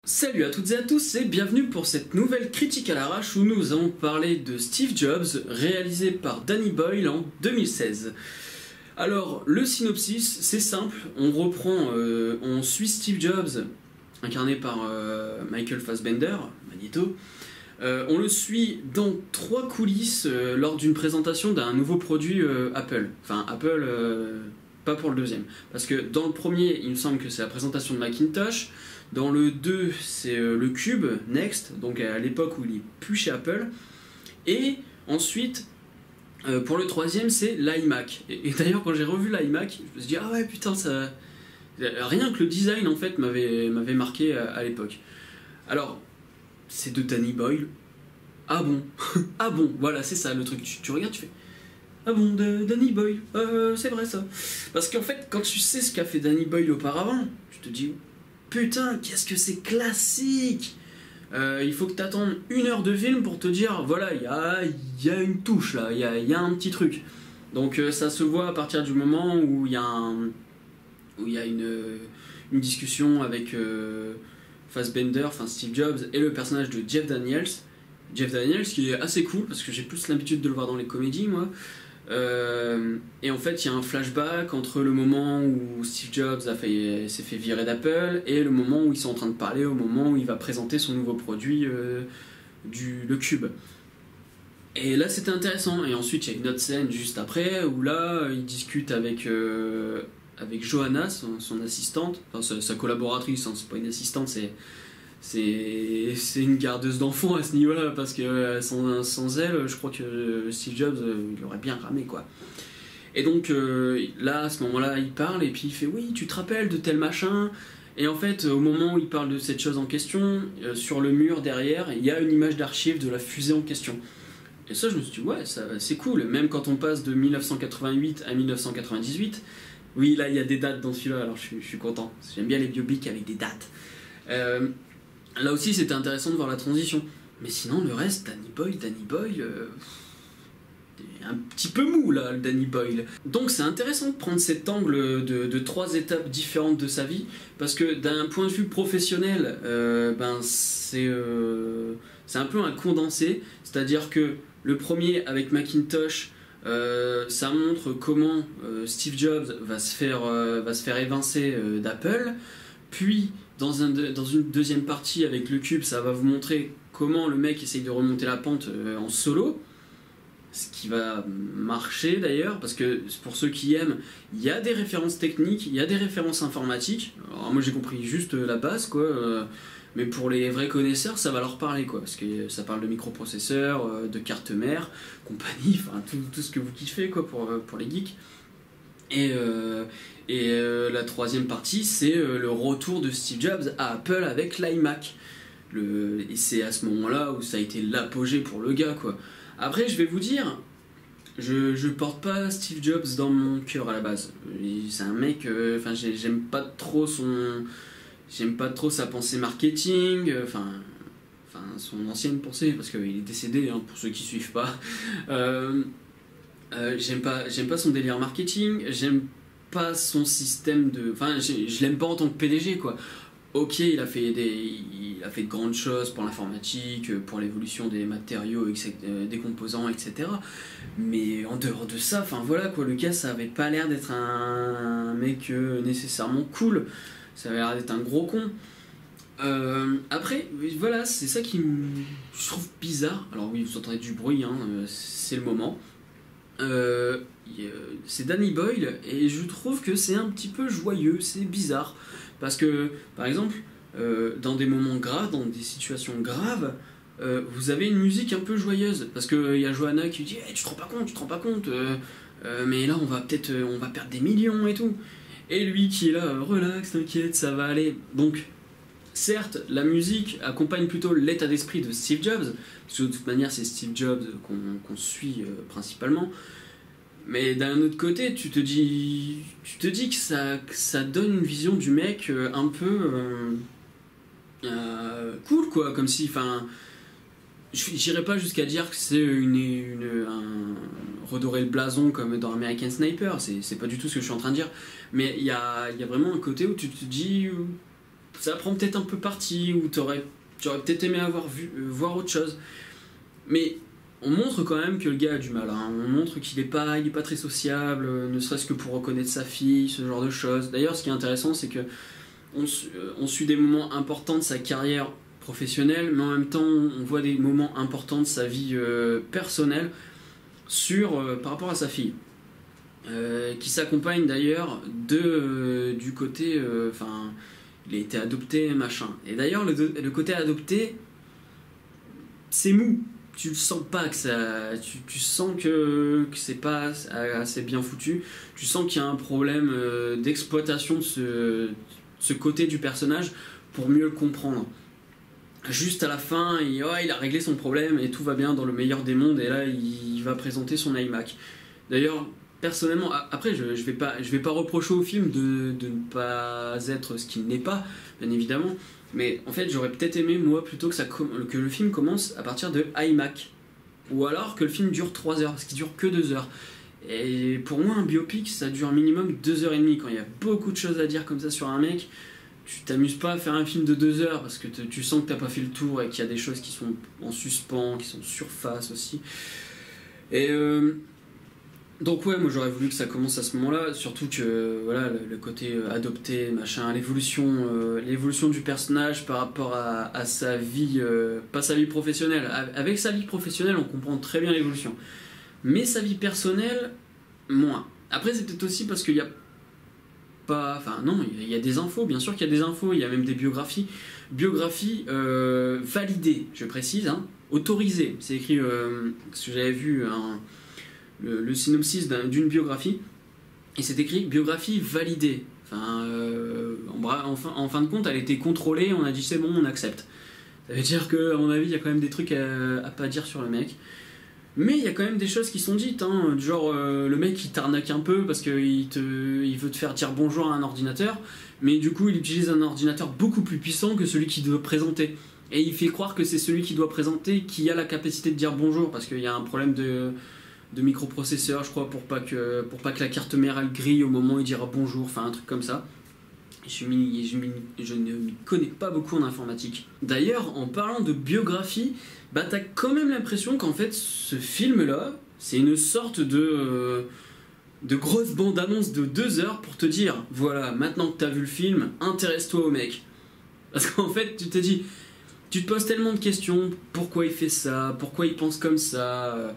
Salut à toutes et à tous et bienvenue pour cette nouvelle critique à l'arrache où nous allons parler de Steve Jobs, réalisé par Danny Boyle en 2016. Alors, le synopsis, c'est simple, on suit Steve Jobs, incarné par Michael Fassbender, Magneto. On le suit dans 3 coulisses lors d'une présentation d'un nouveau produit Apple. Enfin, Apple, pas pour le deuxième. Parce que dans le premier, il me semble que c'est la présentation de Macintosh. Dans le 2, c'est le Cube, Next, donc à l'époque où il est plus chez Apple. Et ensuite, pour le troisième, c'est l'iMac. Et d'ailleurs, quand j'ai revu l'iMac, je me suis dit, ah ouais, putain, ça... Rien que le design, en fait, m'avait marqué à l'époque. Alors, c'est de Danny Boyle. Ah bon. Ah bon, voilà, c'est ça le truc. Tu regardes, tu fais... Ah bon, Danny Boyle, c'est vrai ça. Parce qu'en fait, quand tu sais ce qu'a fait Danny Boyle auparavant, tu te dis... Putain, qu'est-ce que c'est classique! Il faut que tu attendes 1 heure de film pour te dire, voilà, il y a une touche là, il y a un petit truc. Donc ça se voit à partir du moment où il y a une discussion avec Fassbender, enfin Steve Jobs, et le personnage de Jeff Daniels. Jeff Daniels qui est assez cool, parce que j'ai plus l'habitude de le voir dans les comédies, moi. Et en fait il y a un flashback entre le moment où Steve Jobs s'est fait virer d'Apple et le moment où ils sont en train de parler, au moment où il va présenter son nouveau produit, le Cube. Et là c'était intéressant. Et ensuite il y a une autre scène juste après où là il discute avec Johanna, son assistante, enfin sa collaboratrice, hein, c'est pas une assistante, c'est une gardeuse d'enfants à ce niveau-là, parce que sans elle, je crois que Steve Jobs, il aurait bien ramé, quoi. Et donc là, à ce moment-là, il parle et puis il fait « Oui, tu te rappelles de tel machin ?» Et en fait, au moment où il parle de cette chose en question, sur le mur derrière, il y a une image d'archive de la fusée en question. Et ça, je me suis dit « Ouais, c'est cool. » Même quand on passe de 1988 à 1998, oui, là, il y a des dates dans celui-là, alors je suis content. J'aime bien les biopics avec des dates. Là aussi c'était intéressant de voir la transition, mais sinon le reste, Danny Boyle, un petit peu mou là, le Danny Boyle. Donc c'est intéressant de prendre cet angle de 3 étapes différentes de sa vie, parce que d'un point de vue professionnel, c'est un peu un condensé, c'est-à-dire que le premier avec Macintosh, ça montre comment Steve Jobs va se faire évincer d'Apple, puis dans une deuxième partie avec le Cube, ça va vous montrer comment le mec essaye de remonter la pente en solo, ce qui va marcher d'ailleurs, parce que pour ceux qui aiment, il y a des références techniques, il y a des références informatiques. Alors moi j'ai compris juste la base, quoi, mais pour les vrais connaisseurs, ça va leur parler, quoi, parce que ça parle de microprocesseurs, de cartes mères, compagnie, enfin tout ce que vous kiffez, quoi, pour les geeks. Et la troisième partie, c'est le retour de Steve Jobs à Apple avec l'iMac. Et c'est à ce moment-là où ça a été l'apogée pour le gars, quoi. Après, je vais vous dire, je porte pas Steve Jobs dans mon cœur à la base. C'est un mec, j'aime pas trop sa pensée marketing, son ancienne pensée, parce qu'il est décédé, hein, pour ceux qui suivent pas. J'aime pas son délire marketing, j'aime pas son système de... Enfin, je l'aime pas en tant que PDG, quoi. Ok, il a fait de grandes choses pour l'informatique, pour l'évolution des matériaux, des composants, etc. Mais en dehors de ça, enfin voilà, quoi, le gars, ça avait pas l'air d'être un mec nécessairement cool. Ça avait l'air d'être un gros con. Après, voilà, c'est ça qui je trouve bizarre. Alors oui, vous entendez du bruit, hein, c'est le moment. C'est Danny Boyle et je trouve que c'est un petit peu joyeux, c'est bizarre parce que par exemple dans des moments graves, dans des situations graves, vous avez une musique un peu joyeuse parce qu'il y a Johanna qui dit hey, tu te rends pas compte mais là on va perdre des millions et tout, et lui qui est là relax, t'inquiète, ça va aller. Donc certes, la musique accompagne plutôt l'état d'esprit de Steve Jobs, parce que de toute manière c'est Steve Jobs qu'on suit principalement, mais d'un autre côté tu te dis que ça donne une vision du mec un peu cool, quoi, comme si, enfin, j'irais pas jusqu'à dire que c'est redorer le blason comme dans American Sniper, c'est pas du tout ce que je suis en train de dire, mais il y a vraiment un côté où tu te dis ça prend peut-être un peu parti, ou j'aurais peut-être aimé voir autre chose. Mais on montre quand même que le gars a du mal, hein. On montre qu'il est pas très sociable, ne serait-ce que pour reconnaître sa fille, ce genre de choses. D'ailleurs, ce qui est intéressant, c'est que on suit des moments importants de sa carrière professionnelle, mais en même temps, on voit des moments importants de sa vie personnelle par rapport à sa fille. Qui s'accompagne d'ailleurs du côté... il a été adopté, machin. Et d'ailleurs, le côté adopté, c'est mou. Tu le sens pas que ça... Tu sens que c'est pas assez bien foutu. Tu sens qu'il y a un problème d'exploitation de ce côté du personnage pour mieux le comprendre. Juste à la fin, il a réglé son problème et tout va bien dans le meilleur des mondes, et là, il va présenter son iMac. D'ailleurs, personnellement, après, je vais pas reprocher au film de ne pas être ce qu'il n'est pas, bien évidemment, mais en fait, j'aurais peut-être aimé, moi, plutôt que le film commence à partir de iMac, ou alors que le film dure 3 heures, parce qu'il dure que 2 heures. Et pour moi, un biopic, ça dure un minimum 2h30. Quand il y a beaucoup de choses à dire comme ça sur un mec, tu t'amuses pas à faire un film de 2 heures, parce que tu sens que t'as pas fait le tour et qu'il y a des choses qui sont en suspens, qui sont surface aussi. Et donc ouais, moi j'aurais voulu que ça commence à ce moment-là, surtout que voilà, le côté adopté, machin, l'évolution du personnage par rapport à sa vie, pas sa vie professionnelle. Avec sa vie professionnelle, on comprend très bien l'évolution. Mais sa vie personnelle, moins. Après, c'est peut-être aussi parce qu'il y a pas... Enfin non, il y a des infos, bien sûr qu'il y a des infos, il y a même des biographies. Biographies validées, je précise, hein, autorisées. C'est écrit, parce que j'avais vu le synopsis d'une biographie, et c'est écrit biographie validée. Enfin, en fin de compte, elle a été contrôlée, on a dit c'est bon, on accepte. Ça veut dire qu'à mon avis, il y a quand même des trucs à pas dire sur le mec. Mais il y a quand même des choses qui sont dites, hein, genre le mec il t'arnaque un peu parce qu'il veut te faire dire bonjour à un ordinateur, mais du coup il utilise un ordinateur beaucoup plus puissant que celui qu'il doit présenter. Et il fait croire que c'est celui qui doit présenter qui a la capacité de dire bonjour, parce qu'il y a un problème de microprocesseur, je crois, pour pas que la carte mère elle grille au moment où il dira bonjour, enfin un truc comme ça. Je ne m'y connais pas beaucoup en informatique. D'ailleurs, en parlant de biographie, bah t'as quand même l'impression qu'en fait ce film-là, c'est une sorte de grosse bande-annonce de 2 heures pour te dire, voilà, maintenant que t'as vu le film, intéresse-toi au mec. Parce qu'en fait, tu te poses tellement de questions, pourquoi il fait ça, pourquoi il pense comme ça,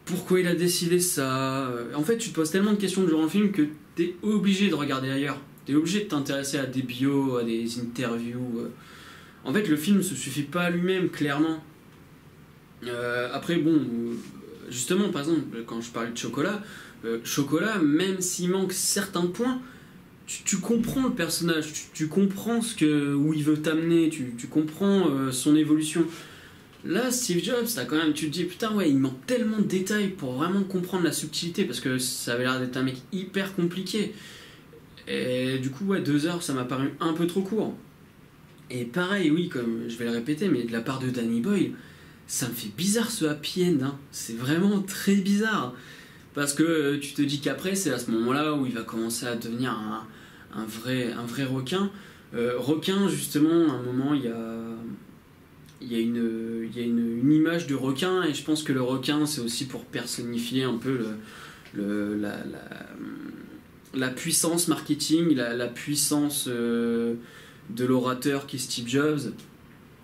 pourquoi il a décidé ça. En fait, tu te poses tellement de questions durant le film que t'es obligé de regarder ailleurs. T'es obligé de t'intéresser à des bios, à des interviews. En fait, le film ne se suffit pas à lui-même, clairement. Après, bon, justement, par exemple, quand je parlais de Chocolat, même s'il manque certains points, tu comprends le personnage, tu comprends où il veut t'amener, tu comprends son évolution. Là, Steve Jobs, tu te dis, putain, ouais, il manque tellement de détails pour vraiment comprendre la subtilité, parce que ça avait l'air d'être un mec hyper compliqué. Et du coup, ouais, 2 heures, ça m'a paru un peu trop court. Et pareil, oui, comme je vais le répéter, mais de la part de Danny Boyle, ça me fait bizarre ce happy end, hein. C'est vraiment très bizarre. Parce que tu te dis qu'après, c'est à ce moment-là où il va commencer à devenir un vrai requin. Requin, justement, à un moment, il y a une image de requin, et je pense que le requin, c'est aussi pour personnifier un peu la puissance marketing, la puissance de l'orateur qui est Steve Jobs.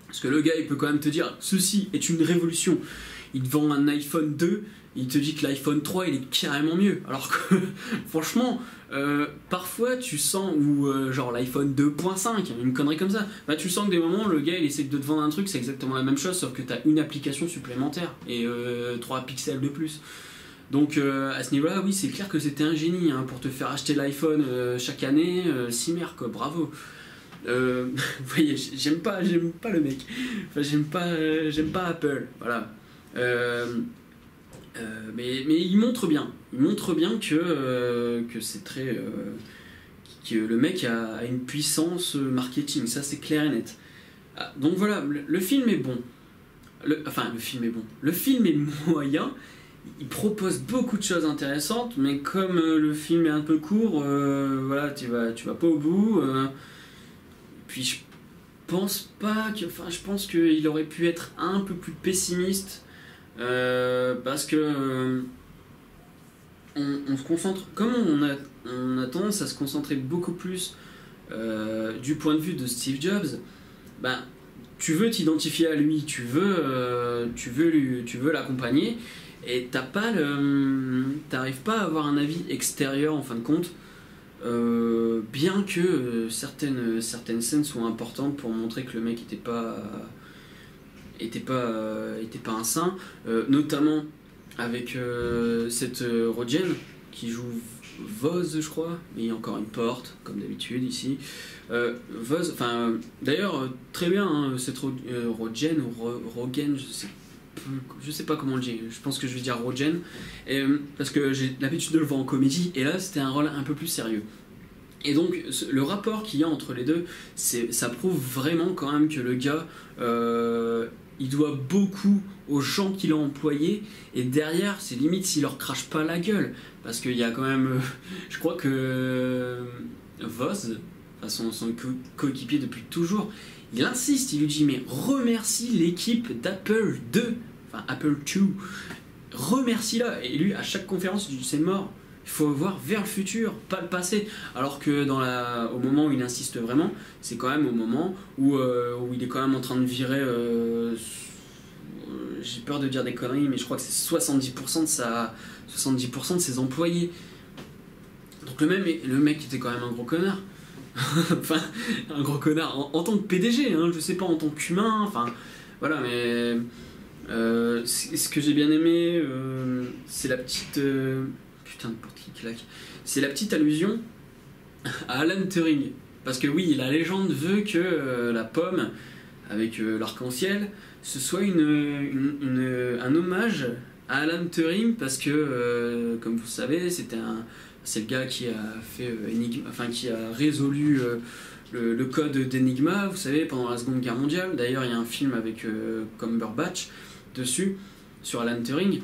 Parce que le gars, il peut quand même te dire, ceci est une révolution. Il te vend un iPhone 2, il te dit que l'iPhone 3, il est carrément mieux. Alors que, franchement, parfois, tu sens, ou genre l'iPhone 2.5, une connerie comme ça, bah tu sens que des moments, le gars, il essaie de te vendre un truc, c'est exactement la même chose, sauf que tu as une application supplémentaire, et 3 pixels de plus. Donc à ce niveau-là, oui, c'est clair que c'était un génie, hein, pour te faire acheter l'iPhone chaque année, Cimer, quoi, bravo. Vous voyez, j'aime pas le mec. Enfin, j'aime pas Apple, voilà. Mais il montre bien que c'est très que le mec a une puissance marketing, ça c'est clair et net. Ah, donc voilà, le film est bon. Le film est moyen. Il propose beaucoup de choses intéressantes, mais comme le film est un peu court, voilà, tu vas pas au bout. Puis pense pas que... Enfin, je pense qu'il aurait pu être un peu plus pessimiste, parce que on se concentre... Comme on a tendance à se concentrer beaucoup plus du point de vue de Steve Jobs, ben, tu veux t'identifier à lui, tu veux l'accompagner, et t'arrives pas à avoir un avis extérieur en fin de compte, bien que certaines scènes soient importantes pour montrer que le mec était pas un saint, notamment avec cette Rodgen qui joue Voz, je crois, mais il y a encore une porte, comme d'habitude ici. Voz, enfin, d'ailleurs, très bien, hein, cette Rodgen ou Rogen, je sais pas comment le dire, je pense que je vais dire Rodgen, parce que j'ai l'habitude de le voir en comédie, et là c'était un rôle un peu plus sérieux. Et donc, le rapport qu'il y a entre les deux, ça prouve vraiment quand même que le gars, il doit beaucoup aux gens qu'il a employés, et derrière, c'est limite s'il leur crache pas la gueule, parce qu'il y a quand même, je crois que Voz, son coéquipier depuis toujours, il insiste, il lui dit mais remercie l'équipe d'Apple 2, enfin Apple 2, remercie-la, et lui à chaque conférence il dit c'est mort. Il faut voir vers le futur, pas le passé. Alors que au moment où il insiste vraiment, c'est quand même au moment où il est quand même en train de virer. J'ai peur de dire des conneries, mais je crois que c'est 70% de ses employés. Donc le mec était quand même un gros connard. Enfin, un gros connard en tant que PDG, hein, je sais pas en tant qu'humain. Enfin, voilà, mais ce que j'ai bien aimé, c'est la petite. Putain de porte qui claque. C'est la petite allusion à Alan Turing. Parce que oui, la légende veut que la pomme, avec l'arc-en-ciel, ce soit un hommage à Alan Turing, parce que, comme vous savez, c'est le gars qui a fait qui a résolu le code d'Enigma, vous savez, pendant la Seconde Guerre mondiale. D'ailleurs, il y a un film avec Cumberbatch dessus, sur Alan Turing.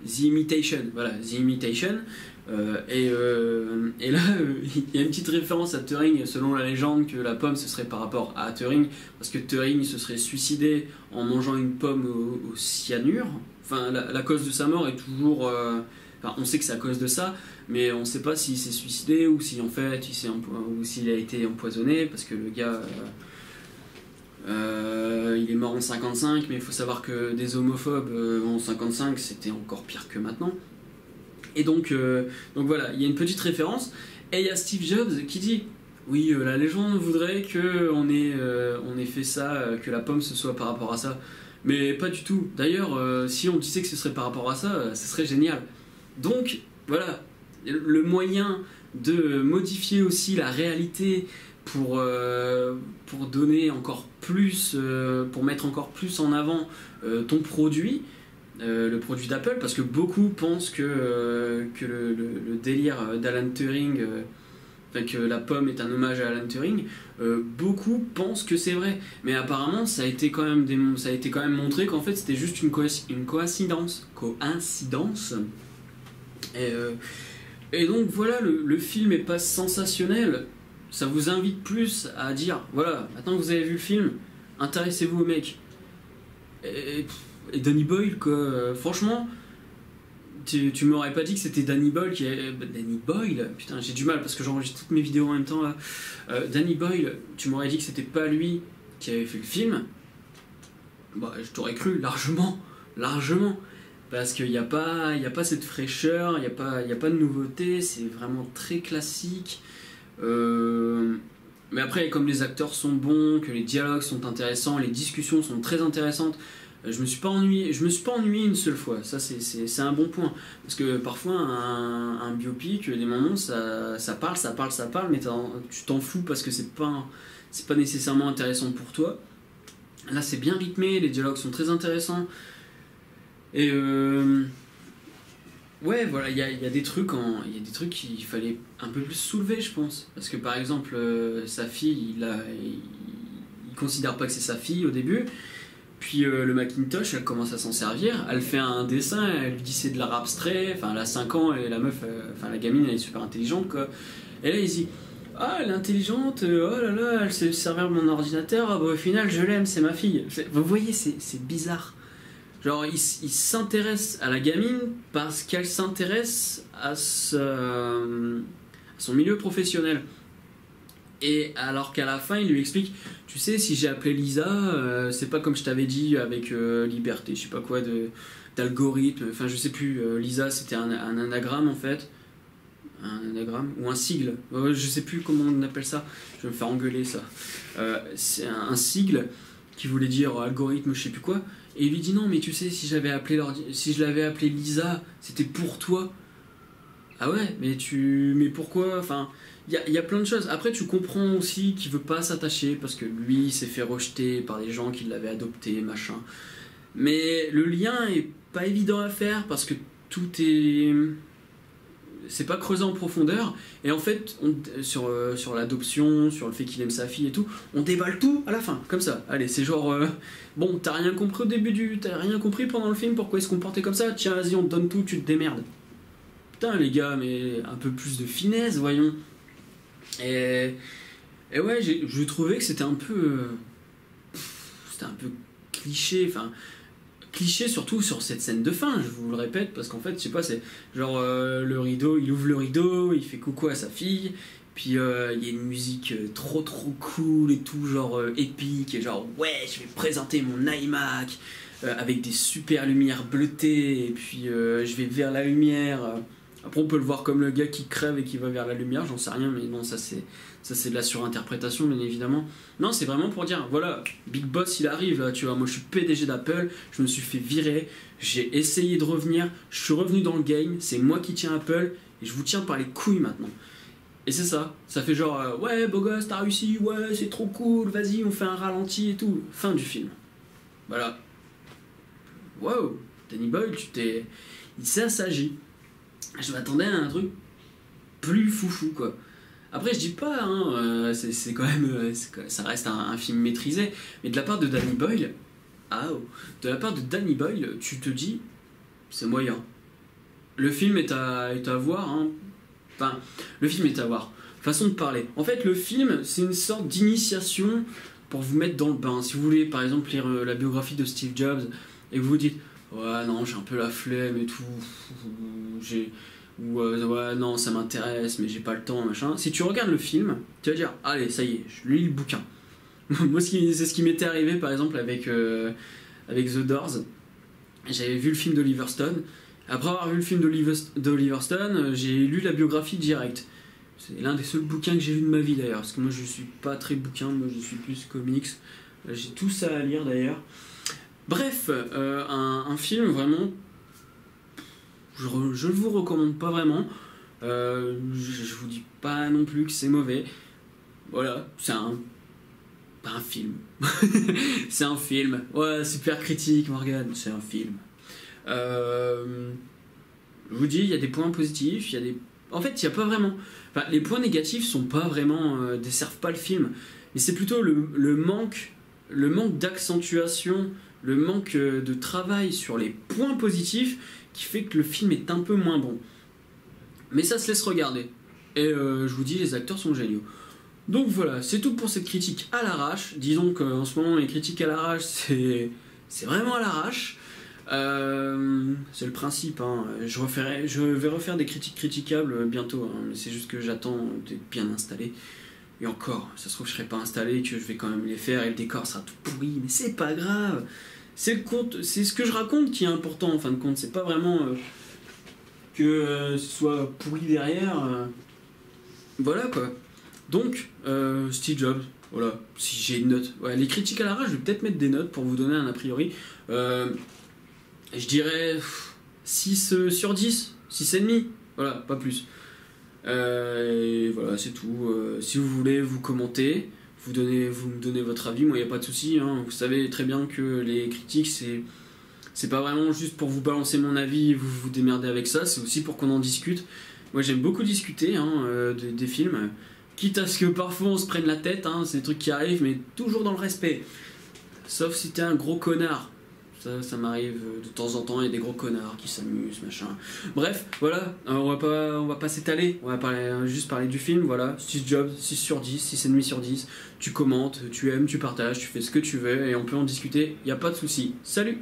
The Imitation, voilà, The Imitation, et là il y a une petite référence à Turing, selon la légende que la pomme ce serait par rapport à Turing, parce que Turing se serait suicidé en mangeant une pomme au cyanure. Enfin, la cause de sa mort est toujours... Enfin, on sait que c'est à cause de ça, mais on sait pas s'il s'est suicidé ou si en fait s'il a été empoisonné, parce que le gars... il est mort en 55, mais il faut savoir que des homophobes en 55 c'était encore pire que maintenant. Et donc voilà, il y a une petite référence, et il y a Steve Jobs qui dit oui, la légende voudrait qu'on ait fait ça, que la pomme ce soit par rapport à ça, mais pas du tout. D'ailleurs, si on disait que ce serait par rapport à ça, ce serait génial. Donc voilà, le moyen de modifier aussi la réalité pour donner encore plus, pour mettre encore plus en avant ton produit, le produit d'Apple, parce que beaucoup pensent que le délire d'Alan Turing, que la pomme est un hommage à Alan Turing, beaucoup pensent que c'est vrai, mais apparemment ça a été quand même montré qu'en fait c'était juste une coïncidence. Et donc voilà, le film est pas sensationnel. Ça vous invite plus à dire, voilà, maintenant que vous avez vu le film, intéressez-vous au mec. Et Danny Boyle, quoi, franchement, tu m'aurais pas dit que c'était Danny Boyle qui est... Danny Boyle, putain, j'ai du mal parce que j'enregistre toutes mes vidéos en même temps là. Danny Boyle, tu m'aurais dit que c'était pas lui qui avait fait le film. Bah, je t'aurais cru largement. Parce qu'il n'y a pas cette fraîcheur, il n'y a pas de nouveauté, c'est vraiment très classique. Mais après, comme les acteurs sont bons, que les dialogues sont intéressants, les discussions sont très intéressantes, je me suis pas ennuyé une seule fois. Ça c'est un bon point, parce que parfois un biopic, des moments ça parle, mais tu t'en fous parce que c'est pas nécessairement intéressant pour toi. Là c'est bien rythmé, les dialogues sont très intéressants, et ouais, voilà, il y a des trucs qu'il fallait un peu plus soulever, je pense. Parce que par exemple, sa fille, il considère pas que c'est sa fille au début. Puis le Macintosh, elle commence à s'en servir, elle fait un dessin, elle lui dit c'est de l'art abstrait, enfin elle a 5 ans et la meuf, enfin la gamine elle est super intelligente quoi. Et là il dit ah elle est intelligente, oh là là, elle sait servir mon ordinateur, ah bah au final je l'aime, c'est ma fille. Vous voyez, c'est bizarre. Genre il s'intéresse à la gamine parce qu'elle s'intéresse à son milieu professionnel. Et alors qu'à la fin, il lui explique, tu sais, si j'ai appelé Lisa, c'est pas comme je t'avais dit avec liberté, je sais pas quoi, d'algorithme, enfin je sais plus, Lisa c'était un anagramme en fait, un anagramme, ou un sigle, je sais plus comment on appelle ça, je vais me faire engueuler ça, c'est un sigle qui voulait dire algorithme, je sais plus quoi, et il lui dit non mais tu sais, si je l'avais appelé Lisa, c'était pour toi. Ah ouais, mais pourquoi, enfin... Il y a plein de choses. Après, tu comprends aussi qu'il veut pas s'attacher parce que lui, il s'est fait rejeter par des gens qui l'avaient adopté, machin. Mais le lien est pas évident à faire parce que tout est... C'est pas creusé en profondeur. Et en fait, sur l'adoption, sur le fait qu'il aime sa fille et tout, on déballe tout à la fin, comme ça. Allez, c'est genre... bon, t'as rien compris au début t'as rien compris pendant le film, pourquoi il se comportait comme ça? Tiens, vas-y, on te donne tout, tu te démerdes. Putain, les gars, mais un peu plus de finesse, voyons. Et ouais, je trouvais que c'était un peu cliché, enfin cliché surtout sur cette scène de fin, je vous le répète, parce qu'en fait, je sais pas, c'est genre le rideau, il ouvre le rideau, il fait coucou à sa fille, puis il y a une musique trop cool et tout, genre épique, et genre ouais, je vais présenter mon iMac avec des super lumières bleutées, et puis je vais vers la lumière. Après on peut le voir comme le gars qui crève et qui va vers la lumière, j'en sais rien, mais non, ça c'est de la surinterprétation bien évidemment. Non, c'est vraiment pour dire, voilà, Big Boss il arrive là, tu vois, moi je suis PDG d'Apple, je me suis fait virer, j'ai essayé de revenir, je suis revenu dans le game, c'est moi qui tiens Apple, et je vous tiens par les couilles maintenant. Et c'est ça fait genre, ouais beau gosse, t'as réussi, ouais c'est trop cool, vas-y on fait un ralenti et tout, fin du film. Voilà. Wow, Danny Boyle, il s'est assagi. Je m'attendais à un truc plus foufou quoi. Après je dis pas, hein, c'est quand même, ça reste un film maîtrisé, mais de la part de Danny Boyle, tu te dis, c'est moyen. Le film est à voir, hein. Enfin, le film est à voir. Façon de parler. En fait, le film, c'est une sorte d'initiation pour vous mettre dans le bain. Si vous voulez, par exemple, lire la biographie de Steve Jobs et que vous vous dites, ouais, non, j'ai un peu la flemme et tout, ouais, non, ça m'intéresse, mais j'ai pas le temps, machin. Si tu regardes le film, tu vas dire, allez, ça y est, je lis le bouquin. Moi, c'est ce qui m'était arrivé, par exemple, avec The Doors. J'avais vu le film d'Oliver Stone. Après avoir vu le film d'Oliver Stone, j'ai lu la biographie directe. C'est l'un des seuls bouquins que j'ai lu de ma vie d'ailleurs, parce que moi je suis pas très bouquin, moi je suis plus comics. J'ai tout ça à lire d'ailleurs. Bref, un film vraiment, je le vous recommande pas vraiment. Je vous dis pas non plus que c'est mauvais. Voilà, c'est pas un film. C'est un film. Ouais, super critique, Morgane, c'est un film. Je vous dis, il y a des points positifs, il y a des... En fait, il n'y a pas vraiment... Enfin, les points négatifs sont pas vraiment... desservent pas le film. Mais c'est plutôt le manque d'accentuation, le manque de travail sur les points positifs qui fait que le film est un peu moins bon. Mais ça se laisse regarder. Et je vous dis, les acteurs sont géniaux. Donc voilà, c'est tout pour cette critique à l'arrache. Disons qu'en ce moment, les critiques à l'arrache, c'est vraiment à l'arrache. C'est le principe, hein. Je vais refaire des critiques critiquables bientôt, hein. Mais c'est juste que j'attends d'être bien installé. Et encore, ça se trouve je serai pas installé, que je vais quand même les faire et le décor sera tout pourri, mais c'est pas grave. C'est ce que je raconte qui est important en fin de compte. C'est pas vraiment que ce soit pourri derrière. Voilà quoi. Donc Steve Jobs, voilà. Si j'ai une note, ouais, les critiques à l'arrache, je vais peut-être mettre des notes pour vous donner un a priori. Je dirais 6 sur 10, 6,5, voilà, pas plus. Et voilà, c'est tout. Si vous voulez, vous commentez, vous me donnez votre avis, moi il n'y a pas de souci, hein. Vous savez très bien que les critiques, c'est pas vraiment juste pour vous balancer mon avis et vous vous démerdez avec ça, c'est aussi pour qu'on en discute. Moi j'aime beaucoup discuter, hein, des films, quitte à ce que parfois on se prenne la tête, hein, c'est des trucs qui arrivent, mais toujours dans le respect. Sauf si t'es un gros connard. Ça m'arrive de temps en temps, il y a des gros connards qui s'amusent, machin. Bref, voilà, on va pas s'étaler, on va juste parler du film, voilà. Steve Jobs, 6 sur 10, 6,5 sur 10. Tu commentes, tu aimes, tu partages, tu fais ce que tu veux et on peut en discuter, y a pas de souci. Salut!